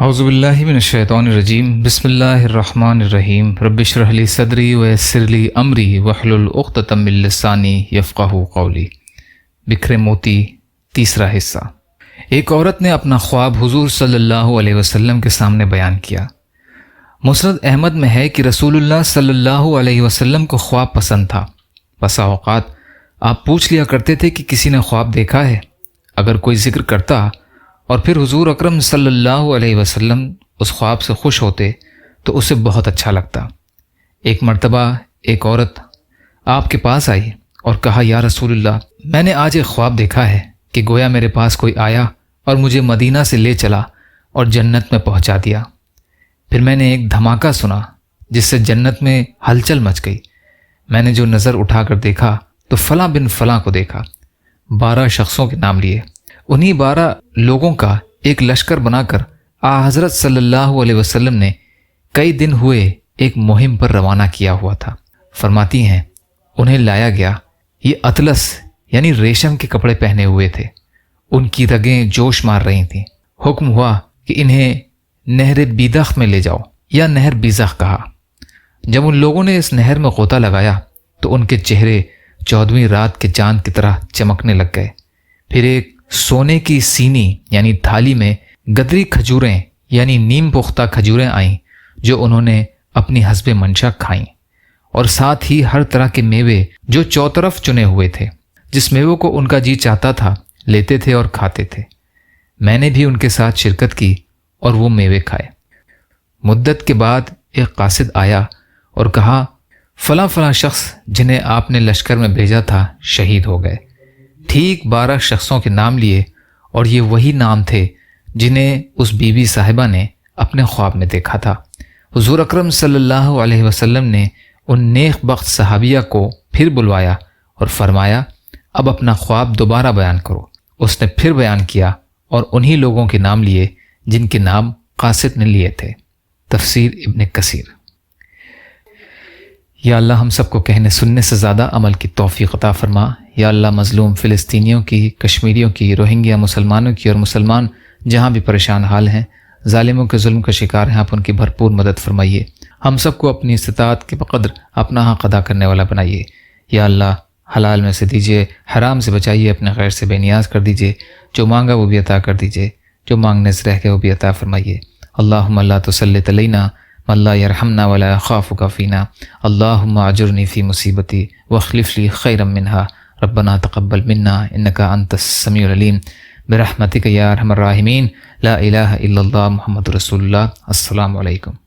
اعوذ باللہ من الشیطان الرجیم بسم اللہ الرحمن الرحیم رب اشرح لی صدری ویسر لی امری واحلل عقدۃ من لسانی یفقہوا قولی۔ بکھرے موتی تیسرا حصہ۔ ایک عورت نے اپنا خواب حضور صلی اللہ علیہ وسلم کے سامنے بیان کیا۔ مسند احمد میں ہے کہ رسول اللہ صلی اللہ علیہ وسلم کو خواب پسند تھا۔ بسا اوقات آپ پوچھ لیا کرتے تھے کہ کسی نے خواب دیکھا ہے؟ اگر کوئی ذکر کرتا اور پھر حضور اکرم صلی اللہ علیہ وسلم اس خواب سے خوش ہوتے تو اسے بہت اچھا لگتا۔ ایک مرتبہ ایک عورت آپ کے پاس آئی اور کہا، یا رسول اللہ، میں نے آج ایک خواب دیکھا ہے کہ گویا میرے پاس کوئی آیا اور مجھے مدینہ سے لے چلا اور جنت میں پہنچا دیا۔ پھر میں نے ایک دھماکہ سنا جس سے جنت میں ہلچل مچ گئی۔ میں نے جو نظر اٹھا کر دیکھا تو فلاں بن فلاں کو دیکھا۔ 12 شخصوں کے نام لیے۔ انہی 12 لوگوں کا ایک لشکر بنا کر حضرت صلی اللہ علیہ وسلم نے کئی دن ہوئے ایک مہم پر روانہ کیا ہوا تھا۔ فرماتی ہیں انہیں لایا گیا۔ یہ اطلس یعنی ریشم کے کپڑے پہنے ہوئے تھے۔ ان کی رگیں جوش مار رہی تھیں۔ حکم ہوا کہ انہیں نہر بیدخ میں لے جاؤ، یا نہر بیزخ کہا۔ جب ان لوگوں نے اس نہر میں غوطہ لگایا تو ان کے چہرے 14ویں رات کے چاند کی طرح چمکنے لگ گئے۔ پھر ایک سونے کی سینی یعنی تھالی میں گدری کھجوریں یعنی نیم پختہ کھجوریں آئیں جو انہوں نے اپنی حسب منشا کھائیں، اور ساتھ ہی ہر طرح کے میوے جو چوطرف چنے ہوئے تھے۔ جس میوے کو ان کا جی چاہتا تھا لیتے تھے اور کھاتے تھے۔ میں نے بھی ان کے ساتھ شرکت کی اور وہ میوے کھائے۔ مدت کے بعد ایک قاصد آیا اور کہا، فلاں فلاں شخص جنہیں آپ نے لشکر میں بھیجا تھا شہید ہو گئے۔ ٹھیک 12 شخصوں کے نام لیے، اور یہ وہی نام تھے جنہیں اس بی بی صاحبہ نے اپنے خواب میں دیکھا تھا۔ حضور اکرم صلی اللہ علیہ وسلم نے ان نیک بخت صحابیہ کو پھر بلوایا اور فرمایا، اب اپنا خواب دوبارہ بیان کرو۔ اس نے پھر بیان کیا اور انہی لوگوں کے نام لیے جن کے نام قاصد نے لیے تھے۔ تفسیر ابن کثیر۔ یا اللہ ہم سب کو کہنے سننے سے زیادہ عمل کی توفیق عطا فرما۔ یا اللہ مظلوم فلسطینیوں کی، کشمیریوں کی، روہنگیا مسلمانوں کی اور مسلمان جہاں بھی پریشان حال ہیں، ظالموں کے ظلم کا شکار ہیں، آپ ان کی بھرپور مدد فرمائیے۔ ہم سب کو اپنی استطاعت کے بقدر اپنا حق ادا کرنے والا بنائیے۔ یا اللہ حلال میں سے دیجیے، حرام سے بچائیے، اپنے غیر سے بے نیاز کر دیجیے۔ جو مانگا وہ بھی عطا کر دیجیے، جو مانگنے سے رہ گئے وہ بھی عطا فرمائیے۔ اللہم لا تسلط علینا من لا یرحمنا ولا یخافک فینا، اللہم اجرنی فی مصیبتی واخلف لی خیرا منہا، ربنا تقبل منا انک انت السمیع العلیم، برحمتک یا ارحم الراحمین، لا الہ الا اللہ محمد رسول اللہ۔ السلام علیکم۔